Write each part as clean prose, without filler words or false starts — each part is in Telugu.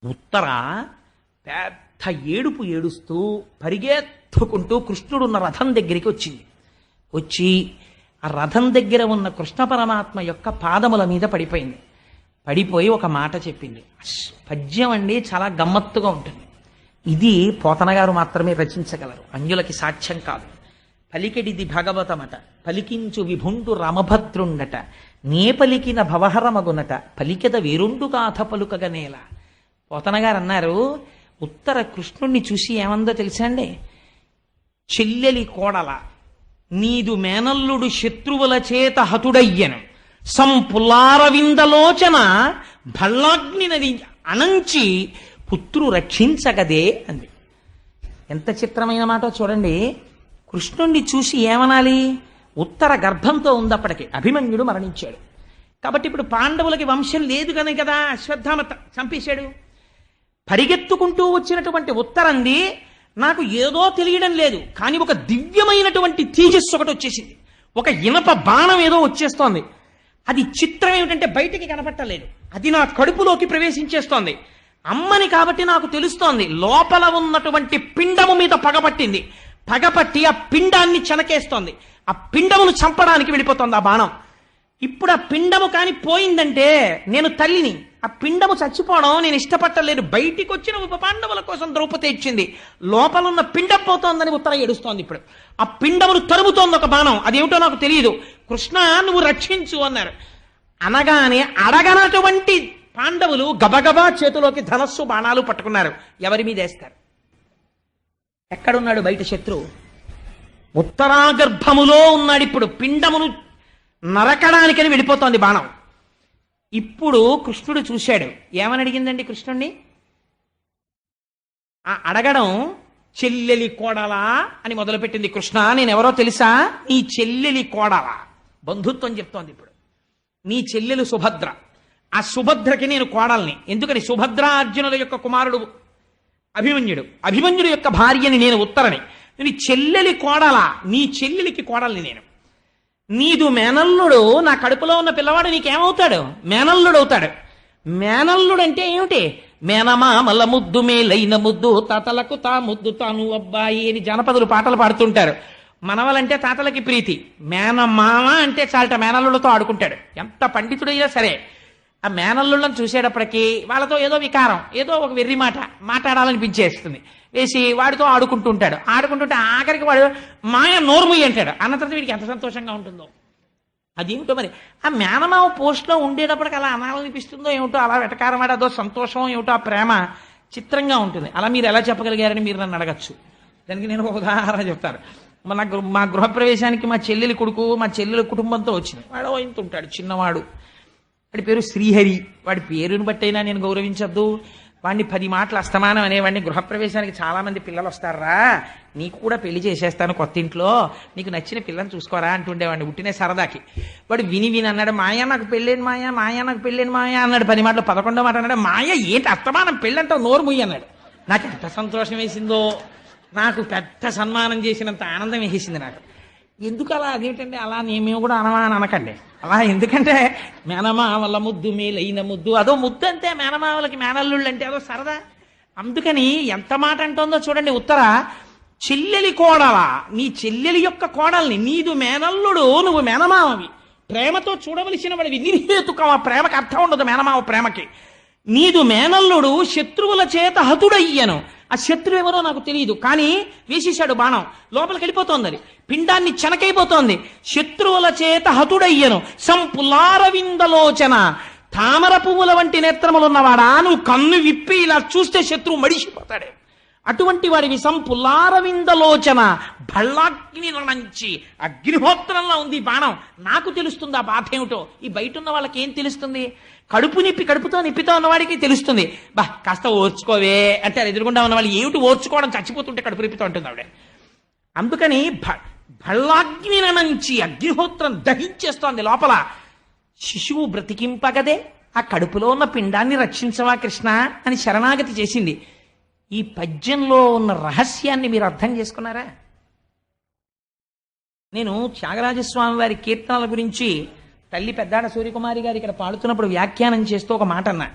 ఉత్తర పెద్ద ఏడుపు ఏడుస్తూ పరిగెత్తుకుంటూ కృష్ణుడున్న రథం దగ్గరికి వచ్చింది. వచ్చి ఆ రథం దగ్గర ఉన్న కృష్ణ పరమాత్మ యొక్క పాదముల మీద పడిపోయింది. పడిపోయి ఒక మాట చెప్పింది. పద్యం అండి చాలా గమ్మత్తుగా ఉంటుంది. ఇది పోతన గారు మాత్రమే రచించగలరు, అన్యులకి సాధ్యం కాదు. పలికెడిది భాగవతమట, పలికించు విభుండు రామభద్రుండట, నే పలికిన భవహరమగునట, పలికెద వేరుండు గాథ పలుకగనేల. పోతన గారు అన్నారు, ఉత్తర కృష్ణుణ్ణి చూసి ఏమందో తెలుసా అండి? చెల్లెలి కోడల నీదు మేనల్లుడు శత్రువుల చేత హతుడయ్యను, సంపులారవిందలోచన భల్లాగ్ని నది అనంచి పుత్రు రక్షించగదే అంది. ఎంత చిత్రమైన మాట చూడండి. కృష్ణుణ్ణి చూసి ఏమనాలి? ఉత్తర గర్భంతో ఉంది అప్పటికి, అభిమన్యుడు మరణించాడు కాబట్టి ఇప్పుడు పాండవులకి వంశం లేదు కనుక కదా అశ్వత్థామ చంపేశాడు. పరిగెత్తుకుంటూ వచ్చినటువంటి ఉత్తరంది, నాకు ఏదో తెలియడం లేదు కానీ ఒక దివ్యమైనటువంటి తేజస్సు ఒకటి వచ్చేసింది, ఒక ఇనప బాణం ఏదో వచ్చేస్తోంది. అది చిత్రం ఏమిటంటే బయటికి కనపట్టలేదు, అది నా కడుపులోకి ప్రవేశించేస్తోంది. అమ్మని కాబట్టి నాకు తెలుస్తోంది, లోపల ఉన్నటువంటి పిండము మీద పగపట్టింది. పగపట్టి ఆ పిండాన్ని చెనకేస్తోంది, ఆ పిండమును చంపడానికి వెళ్ళిపోతోంది ఆ బాణం. ఇప్పుడు ఆ పిండము కాని పోయిందంటే నేను తల్లిని, ఆ పిండము చచ్చిపోవడం నేను ఇష్టపట్టలేదు. బయటికి వచ్చిన ఉప పాండవుల కోసం ద్రౌపది ఇచ్చింది, లోపలున్న పిండం పోతోందని ఉత్తర ఏడుస్తోంది. ఇప్పుడు ఆ పిండమును తరుముతోంది ఒక బాణం, అదేమిటో నాకు తెలియదు. కృష్ణ నువ్వు రక్షించు అన్నారు. అనగానే అడగనటువంటి పాండవులు గబగబా చేతిలోకి ధనస్సు బాణాలు పట్టుకున్నారు. ఎవరి మీద వేస్తారు? ఎక్కడున్నాడు బయట శత్రువు? ఉత్తరాగర్భములో ఉన్నాడు. ఇప్పుడు పిండమును నరకడానికని వెళ్ళిపోతోంది బాణం. ఇప్పుడు కృష్ణుడు చూశాడు. ఏమని అడిగిందండి కృష్ణుణ్ణి? ఆ అడగడం చెల్లెలి కోడలా అని మొదలుపెట్టింది. కృష్ణ నేనెవరో తెలుసా? నీ చెల్లెలి కోడలా. బంధుత్వం చెప్తోంది. ఇప్పుడు నీ చెల్లెలు సుభద్ర, ఆ సుభద్రకి నేను కోడల్ని. ఎందుకని? సుభద్ర అర్జునుల యొక్క కుమారుడు అభిమన్యుడు, అభిమన్యుడు యొక్క భార్యని నేను ఉత్తరని. నీ చెల్లెలి కోడలా, నీ చెల్లెలికి కోడల్ని నేను. నీదు మేనల్లుడు, నా కడుపులో ఉన్న పిల్లవాడు నీకేమవుతాడు? మేనల్లుడు అవుతాడు. మేనల్లుడు అంటే ఏమిటి? మేనమామల ముద్దు మేలైన ముద్దు, తాతలకు తా ముద్దు తాను అబ్బాయి అని జానపదులు పాటలు పాడుతుంటారు. మనవలంటే తాతలకి ప్రీతి, మేనమామ అంటే చాలట మేనల్లుడితో ఆడుకుంటాడు. ఎంత పండితుడైనా సరే ఆ మేనల్లుళ్ళని చూసేటప్పటికీ వాళ్ళతో ఏదో వికారం, ఏదో ఒక వెర్రి మాట మాట్లాడాలనిపించేస్తుంది. వేసి వాడితో ఆడుకుంటూ ఉంటాడు. ఆడుకుంటుంటే ఆఖరికి వాడు మాయ నోర్ముయ్యి అంటాడు. అన్న తర్వాత వీడికి ఎంత సంతోషంగా ఉంటుందో. అదేమిటో మరి ఆ మేనమావ పోస్ట్లో ఉండేటప్పటికి అలా అనాలనిపిస్తుందో ఏమిటో, అలా వెటకారమాడ అదో సంతోషం ఏమిటో, ఆ ప్రేమ చిత్రంగా ఉంటుంది. అలా మీరు ఎలా చెప్పగలిగారని మీరు నన్ను అడగచ్చు. దానికి నేను ఒక ఉదాహరణ చెప్తాను. మా గృహప్రవేశానికి మా చెల్లెలి కొడుకు మా చెల్లెలి కుటుంబంతో వచ్చింది. వాడు ఇంత ఉంటాడు, చిన్నవాడు. వాడి పేరు శ్రీహరి. వాడి పేరుని బట్టయినా నేను గౌరవించద్దు. వాడిని 10 మాటలు అస్తమానం అనేవాడిని. గృహప్రవేశానికి చాలా మంది పిల్లలు వస్తారా, నీకు కూడా పెళ్లి చేసేస్తాను కొత్త ఇంట్లో, నీకు నచ్చిన పిల్లని చూసుకోరా అంటుండేవాడిని ఉట్టినే సరదాకి. వాడు విని అన్నాడు, మాయా నాకు పెళ్ళేను మాయా, మాయా నాకు పెళ్ళేను మాయా అన్నాడు. 10 మాటలు 11వ మాట అన్నాడు, మాయ ఏంటి అస్తమానం పెళ్ళంటావు, నోరు ముయ్యి అన్నాడు. నాకు ఎంత సంతోషం వేసిందో, నాకు పెద్ద సన్మానం చేసినంత ఆనందం వేసేసింది నాకు. ఎందుకు అలా? అదేంటండి అలా మేము కూడా అనమా అని అనకండి అలా. ఎందుకంటే మేనమావల ముద్దు మేలైన ముద్దు, అదో ముద్దు అంతే. మేనమావలకి మేనల్లుళ్ళు అంటే అదో సరదా. అందుకని ఎంత మాట అంటుందో చూడండి. ఉత్తర చెల్లెలి కోడలా, నీ చెల్లెలి యొక్క కోడల్ని, నీదు మేనల్లుడు నువ్వు మేనమావవి, ప్రేమతో చూడవలసిన వాడివి. నిర్హేతుకం ఆ ప్రేమకి అర్థం ఉండదు మేనమావ ప్రేమకి. నీదు మేనల్లుడు శత్రువుల చేత హతుడయ్యను. ఆ శత్రువు ఎవరో నాకు తెలియదు కానీ వేసేశాడు బాణం, లోపలికి వెళ్ళిపోతోంది. అది పిండాన్ని చెనకైపోతోంది. శత్రువుల చేత హతుడయ్యను, సంపులారవిందలోచన, తామర పువ్వుల వంటి నేత్రములున్నవాడా, నువ్వు కన్ను విప్పి ఇలా చూస్తే శత్రువు మడిసిపోతాడే అటువంటి వాడివి. సంపులారవిందలోచన, భళ్ళాగ్ని నుంచి అగ్నిహోత్రంలా ఉంది బాణం. నాకు తెలుస్తుంది ఆ బాధ ఏమిటో, ఈ బయట ఉన్న వాళ్ళకి ఏం తెలుస్తుంది? కడుపుతో నిప్పితో ఉన్నవాడికి తెలుస్తుంది. బా కాస్త ఓర్చుకోవే అంటే అది ఎదురుగుండా ఉన్న వాళ్ళు ఏమిటి ఓర్చుకోవడం, చచ్చిపోతుంటే కడుపు నిప్పితో ఉంటుంది ఆవిడ. అందుకని భళ్ళాగ్ని నుంచి అగ్నిహోత్రం దహించేస్తోంది లోపల. శిశువు బ్రతికింపగదే, ఆ కడుపులో ఉన్న పిండాన్ని రక్షించవా కృష్ణ అని శరణాగతి చేసింది. ఈ పద్యంలో ఉన్న రహస్యాన్ని మీరు అర్థం చేసుకున్నారా? నేను త్యాగరాజస్వామి వారి కీర్తనల గురించి తల్లి పెద్దాడ సూర్యకుమారి గారు ఇక్కడ పాడుతున్నప్పుడు వ్యాఖ్యానం చేస్తూ ఒక మాట అన్నా.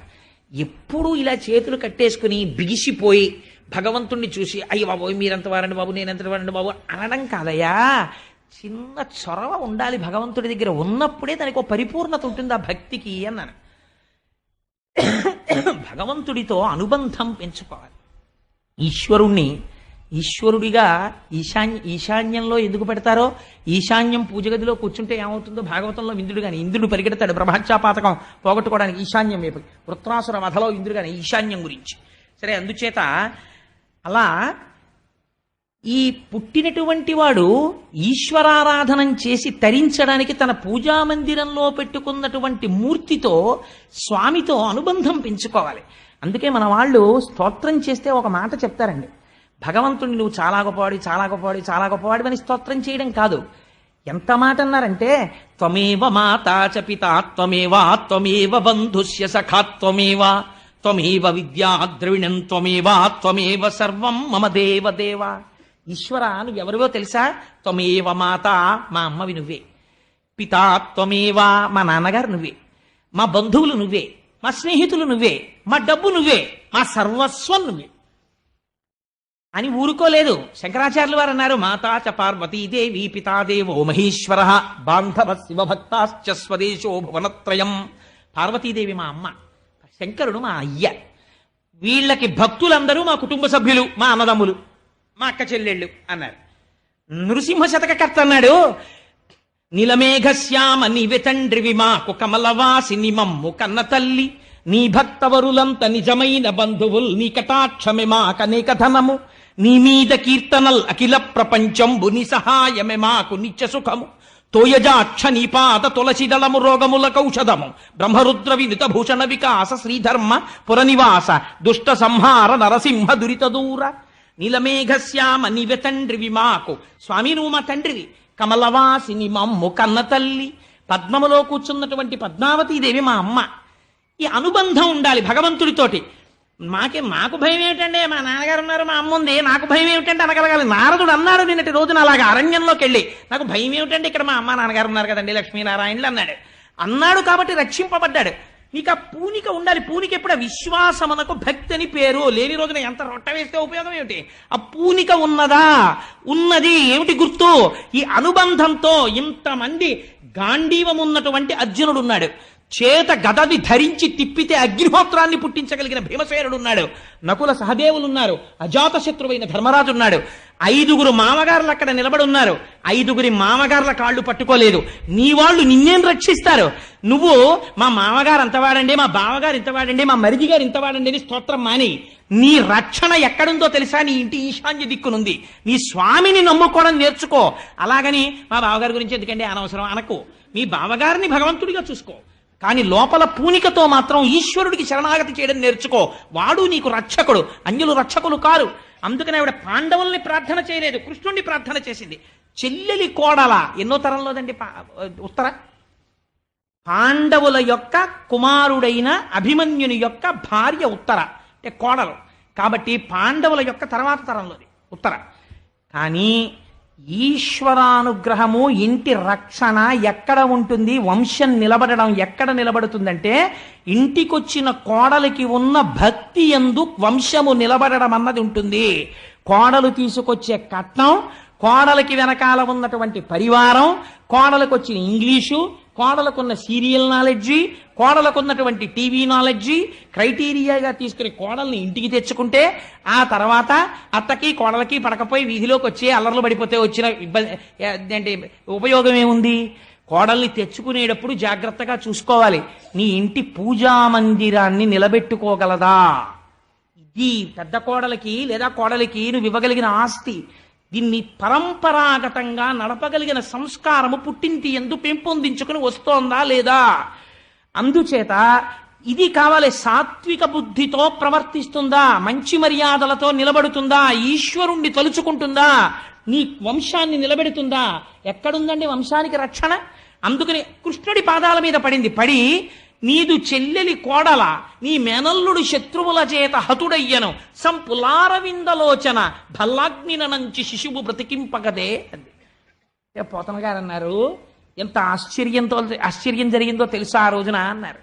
ఎప్పుడూ ఇలా చేతులు కట్టేసుకుని బిగిసిపోయి భగవంతుణ్ణి చూసి అయ్య బాబోయ్ మీరెంత వారండి బాబు నేనెంత వారండి బాబు అనడం కాదయ్యా. చిన్న చొరవ ఉండాలి భగవంతుడి దగ్గర. ఉన్నప్పుడే దానికి ఒక పరిపూర్ణత ఉంటుంది ఆ భక్తికి అన్నాను. భగవంతుడితో అనుబంధం పెంచుకోవాలి. ఈశ్వరుడిగా ఈశాన్యంలో ఎందుకు పెడతారో, ఈశాన్యం పూజ గదిలో కూర్చుంటే ఏమవుతుందో భాగవతంలో ఇంద్రుడు కానీ ఇంద్రుడు పరిగెడతాడు బ్రహ్మహత్యాపాతకం పోగొట్టుకోవడానికి ఈశాన్యం వైపు. వృత్రాసుర వధలో ఇంద్రుడు కానీ ఈశాన్యం గురించి. సరే, అందుచేత అలా ఈ పుట్టినటువంటి వాడు ఈశ్వరారాధనం చేసి తరించడానికి తన పూజా మందిరంలో పెట్టుకున్నటువంటి మూర్తితో స్వామితో అనుబంధం పెంచుకోవాలి. అందుకే మన వాళ్ళు స్తోత్రం చేస్తే ఒక మాట చెప్తారండి, భగవంతుడిని నువ్వు చాలా గొప్పవాడి చాలా గొప్పవాడి చాలా గొప్పవాడి అని స్తోత్రం చేయడం కాదు. ఎంత మాట అన్నారంటే త్వమేవ మాతా చ పితా త్వమేవ త్వమేవ బంధుస్య సఖా త్వమేవ త్వమేవ విద్యా ద్రవిణం త్వమేవ త్వమేవ సర్వం మమ దేవ దేవ. ఈశ్వర నువ్వెవరివో తెలుసా? త్వమేవ మాత, మా అమ్మవి నువ్వే. పితా త్వమేవ, మా నాన్నగారు నువ్వే. మా బంధువులు నువ్వే, మా స్నేహితులు నువ్వే, మా డబ్బు నువ్వే, మా సర్వస్వం నువ్వే అని ఊరుకోలేదు. శంకరాచార్యులు వారు అన్నారు మాతా చ పార్వతీదేవి పితాదేవో మహేశ్వర బాంధవ శివభక్తాశ్చ స్వదేశో భువనత్రయం. పార్వతీదేవి మా అమ్మ, శంకరుడు మా అయ్య. వీళ్ళకి భక్తులందరూ మా కుటుంబ సభ్యులు, మా అన్నదమ్ములు, మా అక్క చెల్లెళ్ళు అన్నారు. నృసింహ శతకకర్త అన్నాడు నిలమేఘశ్యామ నీవె తండ్రివి మాకు కమలవాసిని మమ్ము కన్న తల్లి నీ భక్తవరులంత నిజమైన బంధువుల్ నీ కటాక్షమే మాకనేక ధనము నీ మీద కీర్తనల్ అఖిల ప్రపంచంబు నీ సహాయమే మాకు నిత్య సుఖము తోయజాక్ష నీపాద తులసిదళము రోగముల కౌషధము బ్రహ్మరుద్ర వినుత భూషణ వికాస శ్రీధర్మ పురనివాస దుష్ట సంహార నరసింహ దురిత దూర నీలమేఘశ్యామ నీవె తండ్రివి మాకు. స్వామి నువ్వు మా తండ్రివి. కమలవాసిని మమ్ము కన్న తల్లి, పద్మములో కూర్చున్నటువంటి పద్మావతీదేవి మా అమ్మ. ఈ అనుబంధం ఉండాలి భగవంతుడితోటి. మాకు భయం ఏమిటంటే మా నాన్నగారు ఉన్నారు, మా అమ్మ ఉంది, నాకు భయం ఏమిటంటే అనగలగాలి. నారదుడు అన్నాడు నిన్నటి రోజున అలాగా అరణ్యంలోకి వెళ్ళి, నాకు భయం ఏమిటంటే ఇక్కడ మా అమ్మ నాన్నగారు ఉన్నారు కదండి లక్ష్మీనారాయణులు అన్నాడు కాబట్టి రక్షింపబడ్డాడు. నీకు ఆ పూనిక ఉండాలి. పూనిక ఎప్పుడు? విశ్వాసమునకు భక్తి అని పేరు. లేని రోజున ఎంత రొట్ట వేస్తే ఉపయోగం ఏమిటి? ఆ పూనిక ఉన్నదా? ఉన్నది. ఏమిటి గుర్తు? ఈ అనుబంధంతో ఇంతమంది గాంధీవం ఉన్నటువంటి అర్జునుడు ఉన్నాడు. చేత గదవి ధరించి తిప్పితే అగ్నిహోత్రాన్ని పుట్టించగలిగిన భీమసేనుడు ఉన్నాడు. నకుల సహదేవులు ఉన్నారు. అజాత శత్రువైన ధర్మరాజు ఉన్నాడు. 5గురు మామగారులు అక్కడ నిలబడి ఉన్నారు. 5గురి మామగారుల కాళ్ళు పట్టుకోలేదు. నీ వాళ్ళు నిన్నేం రక్షిస్తారు? నువ్వు మా మామగారు అంతవాడండి, మా బావగారు ఇంతవాడండి, మా మరిది గారు ఇంతవాడండి అని స్తోత్రం మాని నీ రక్షణ ఎక్కడుందో తెలుసా? నీ ఇంటి ఈశాన్య దిక్కునుంది. నీ స్వామిని నమ్ముకోవడం నేర్చుకో. అలాగని మా బావగారి గురించి ఎందుకంటే అనవసరం అనకు. మీ బావగారిని భగవంతుడిగా చూసుకో. కానీ లోపల పూనికతో మాత్రం ఈశ్వరుడికి శరణాగతి చేయడం నేర్చుకో. వాడు నీకు రక్షకుడు, అన్యులు రక్షకులు కారు. అందుకని ఆవిడ పాండవుల్ని ప్రార్థన చేయలేదు, కృష్ణుడిని ప్రార్థన చేసింది. చెల్లెలి కోడల ఎన్నో తరంలోదండి ఉత్తర పాండవుల యొక్క కుమారుడైన అభిమన్యుని యొక్క భార్య ఉత్తర అంటే కోడలు. కాబట్టి పాండవుల యొక్క తర్వాత తరంలోది ఉత్తర. కానీ ఈశ్వరానుగ్రహము, ఇంటి రక్షణ ఎక్కడ ఉంటుంది? వంశం నిలబడడం ఎక్కడ నిలబడుతుందంటే ఇంటికొచ్చిన కోడలికి ఉన్న భక్తి యందు వంశము నిలబడడం అన్నది ఉంటుంది. కోడలు తీసుకొచ్చే కట్నం, కోడలికి వెనకాల ఉన్నటువంటి పరివారం, కోడలకు వచ్చిన ఇంగ్లీషు, కోడలకున్న సీరియల్ నాలెడ్జి, కోడలకున్నటువంటి టీవీ నాలెడ్జి క్రైటీరియాగా తీసుకుని కోడల్ని ఇంటికి తెచ్చుకుంటే ఆ తర్వాత అత్తకి కోడలకి పడకపోయి వీధిలోకి వచ్చి అల్లర్లు పడిపోతే వచ్చిన ఇబ్బంది అంటే ఉపయోగం ఏముంది? కోడల్ని తెచ్చుకునేటప్పుడు జాగ్రత్తగా చూసుకోవాలి. నీ ఇంటి పూజా మందిరాన్ని నిలబెట్టుకోగలదా? ఇది పెద్ద కోడలికి లేదా కోడలికి నువ్వు ఇవ్వగలిగిన ఆస్తి. దీన్ని పరంపరాగతంగా నడపగలిగిన సంస్కారము పుట్టింటి యందు పెంపొందించుకుని వస్తోందా లేదా? అందుచేత ఇది కావాలి. సాత్విక బుద్ధితో ప్రవర్తిస్తుందా? మంచి మర్యాదలతో నిలబడుతుందా? ఈశ్వరుణ్ణి తలుచుకుంటుందా? నీ వంశాన్ని నిలబెడుతుందా? ఎక్కడుందండి వంశానికి రక్షణ? అందుకని కృష్ణుడి పాదాల మీద పడి నీదు చెల్లెలి కోడల నీ మేనల్లుడు శత్రువుల చేత హతుడయ్యను సంపులారవిందలోచన భల్లాగ్నినంచి శిశువు బ్రతికింపగదే అంది. పోతన గారు అన్నారు, ఎంత ఆశ్చర్యం జరిగిందో తెలుసా ఆ రోజున అన్నారు.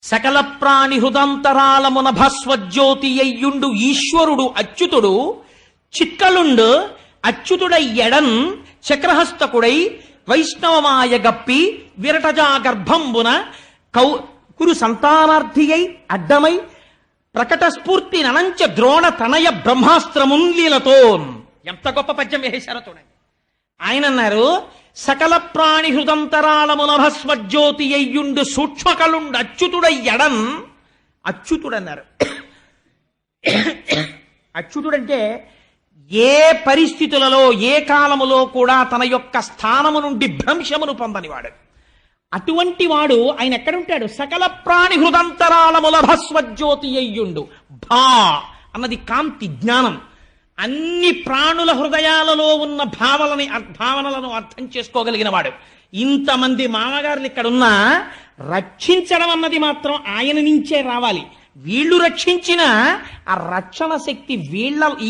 సకల ప్రాణి హృదంతరాళమున భస్వజ్యోతి అయ్యుండు ఈశ్వరుడు అచ్యుతుడు చిక్కలుండు అచ్యుతుడై ఎడన్ చక్రహస్తకుడై వైష్ణవమాయ గప్పి విరటజా గర్భంబున కురు సంతానార్థి అయి అడ్డమై ప్రకట స్ఫూర్తి ననంచ ద్రోణ తనయ బ్రహ్మాస్త్రమున్లీలతో. ఎంత గొప్ప పద్యం వేశారో చూడండి. ఆయన అన్నారు, సకల ప్రాణి హృదంతరాళమున భస్వజ్యోతి అయ్యుండు సూక్ష్మకలుండు అచ్యుతుడై ఎడన్. అచ్యుతుడన్నారు. అచ్యుతుడంటే ఏ పరిస్థితులలో ఏ కాలములో కూడా తన యొక్క స్థానము నుండి భ్రంశమును పొందనివాడు. అటువంటి వాడు ఆయన ఎక్కడుంటాడు? సకల ప్రాణి హృదంతరాళముల భస్వజ్యోతి అయ్యుండు. భా అన్నది కాంతి, జ్ఞానం. అన్ని ప్రాణుల హృదయాలలో ఉన్న భావనలను అర్థం చేసుకోగలిగిన వాడు. ఇంతమంది మామగారులు ఇక్కడున్నా రక్షించడం అన్నది మాత్రం ఆయన నుంచే రావాలి. వీళ్ళు రక్షించిన ఆ రక్షణ శక్తి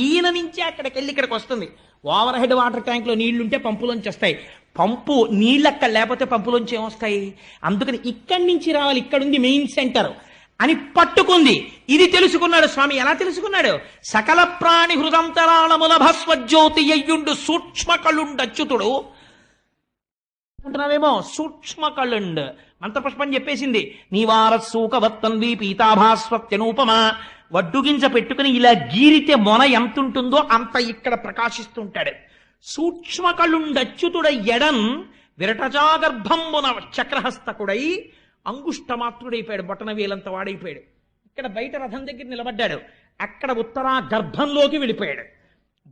ఈయన నుంచే అక్కడికి వెళ్ళి ఇక్కడికి వస్తుంది. ఓవర్ హెడ్ వాటర్ ట్యాంక్ లో నీళ్లుంటే పంపులోంచి వస్తాయి. పంపు నీళ్ళక్కడ లేకపోతే పంపులోంచి ఏమొస్తాయి? అందుకని ఇక్కడి నుంచి రావాలి. ఇక్కడుంది మెయిన్ సెంటర్ అని పట్టుకుంది. ఇది తెలుసుకున్నాడు స్వామి. ఎలా తెలుసుకున్నాడు? సకల ప్రాణి హృదంతరాళముల భస్వజ్యోతి అయ్యుండు సూక్ష్మకళుండచ్యుతుడు అంటున్నావేమో. సూక్ష్మకళుండ్ మంత్రపుష్పం చెప్పేసింది. నీవారసూకవత్తన్వి పీతాభాస్వత్యనూపమా. వడ్డుగింజ పెట్టుకుని ఇలా గీరితే మొన ఎంత ఉంటుందో అంత ఇక్కడ ప్రకాశిస్తుంటాడు. సూక్ష్మకళుండచ్యుతుడ ఎడన్ విరటజాగర్భంబున చక్రహస్తకుడై అంగుష్టమాత్రుడైపోయాడు. బొటన వేలంత వాడైపోయాడు. ఇక్కడ బయట రథం దగ్గర నిలబడ్డాడు. అక్కడ ఉత్తరా గర్భంలోకి వెళ్ళిపోయాడు.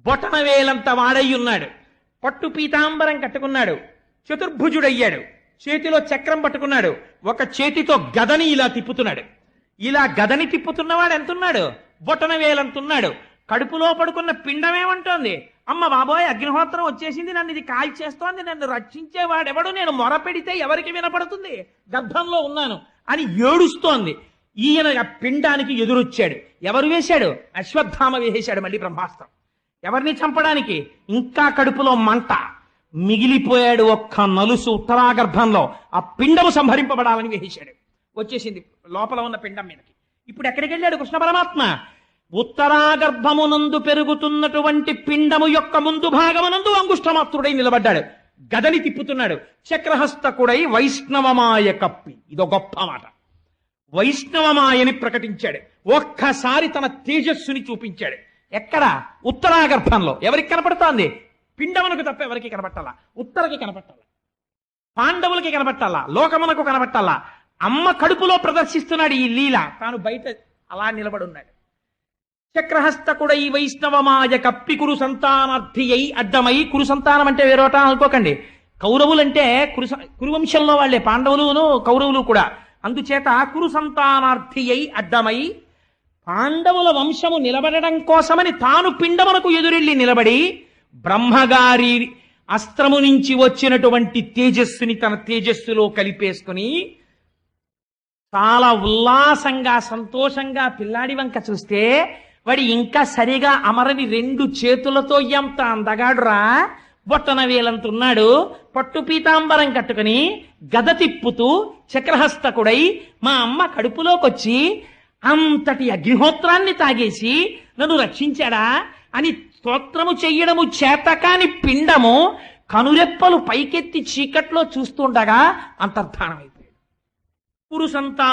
బొటన వేలంత వాడై ఉన్నాడు. పట్టు పీతాంబరం కట్టుకున్నాడు. చతుర్భుజుడయ్యాడు. చేతిలో చక్రం పట్టుకున్నాడు. ఒక చేతితో గదని ఇలా తిప్పుతున్నాడు. ఇలా గదని తిప్పుతున్నవాడు ఎంతున్నాడు? బొటన వేలంతున్నాడు. కడుపులో పడుకున్న పిండమేమంటోంది? అమ్మ బాబోయ్, అగ్నిహోత్రం వచ్చేసింది, నన్ను ఇది కాల్చేస్తోంది, నన్ను రక్షించేవాడెవడు, నేను మొర పెడితే ఎవరికి వినపడుతుంది, గర్భంలో ఉన్నాను అని ఏడుస్తోంది. ఈయన ఆ పిండానికి ఎదురొచ్చాడు. ఎవరు వేశాడు? అశ్వత్థామ వేశాడు మళ్ళీ బ్రహ్మాస్త్రం. ఎవరిని చంపడానికి? ఇంకా కడుపులో మంట మిగిలిపోయాడు. ఒక్క నలుసు ఉత్తరాగర్భంలో ఆ పిండము సంహరింపబడాలని వేశాడు. వచ్చేసింది లోపల ఉన్న పిండం మీదకి. ఇప్పుడు ఎక్కడికి వెళ్ళాడు కృష్ణ పరమాత్మ? ఉత్తరాగర్భమునందు పెరుగుతున్నటువంటి పిండము యొక్క ముందు భాగమునందు అంగుష్టమాత్రుడై నిలబడ్డాడు. గదని తిప్పుతున్నాడు. చక్రహస్తకుడై వైష్ణవమాయ కప్పి. ఇదో గొప్ప మాట. వైష్ణవమాయని ప్రకటించాడు. ఒక్కసారి తన తేజస్సుని చూపించాడు. ఎక్కడ? ఉత్తరాగర్భంలో. ఎవరికి కనపడుతోంది? పిండమునకు తప్ప ఎవరికి కనపట్టాలా? ఉత్తరకి కనపట్టాలా, పాండవులకి కనపట్టాలా, లోకమునకు కనపట్టాలా. అమ్మ కడుపులో ప్రదర్శిస్తున్నాడు ఈ లీల. తాను బయట అలా నిలబడున్నాడు. చక్రహస్తకుడై వైష్ణవమాయ కప్పి కురు సంతానార్థి అయి అడ్డమై. కురు సంతానం అంటే వేరోట అనుకోకండి. కౌరవులంటే కురువంశంలో వాళ్లే పాండవులును కౌరవులు కూడా. అందుచేత కురు సంతానార్థి అయి అడ్డమై పాండవుల వంశము నిలబడడం కోసమని తాను పిండమునకు ఎదురెళ్ళి నిలబడి బ్రహ్మగారి అస్త్రము నుంచి వచ్చినటువంటి తేజస్సుని తన తేజస్సులో కలిపేసుకుని చాలా ఉల్లాసంగా సంతోషంగా పిల్లాడి వంక చూస్తే వాడి ఇంకా సరిగా అమరని 2 చేతులతో ఎంత అందగాడురా. బొట్టన వేలంతున్నాడు. పట్టు పీతాంబరం కట్టుకుని గద తిప్పుతూ చక్రహస్తకుడై మా అమ్మ కడుపులోకొచ్చి అంతటి అగ్నిహోత్రాన్ని తాగేసి నన్ను రక్షించాడా అని స్తోత్రము చెయ్యడము చేతకాని పిండము కనురెప్పలు పైకెత్తి చీకట్లో చూస్తుండగా అంతర్ధానమైపోయాడు. పురుషంతా